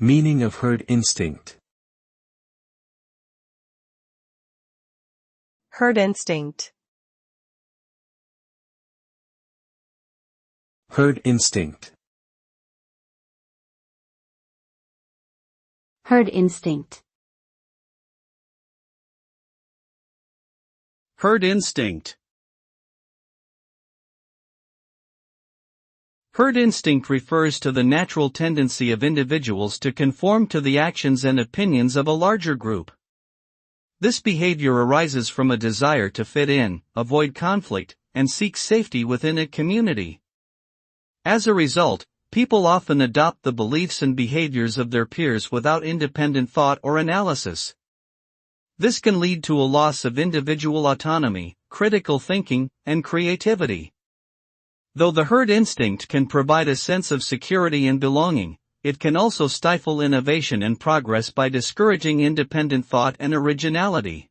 Meaning of herd instinct. Herd instinct. Herd instinct. Herd instinct. Herd instinct. Herd instinct refers to the natural tendency of individuals to conform to the actions and opinions of a larger group. This behavior arises from a desire to fit in, avoid conflict, and seek safety within a community. As a result, people often adopt the beliefs and behaviors of their peers without independent thought or analysis. This can lead to a loss of individual autonomy, critical thinking, and creativity. Though the herd instinct can provide a sense of security and belonging, it can also stifle innovation and progress by discouraging independent thought and originality.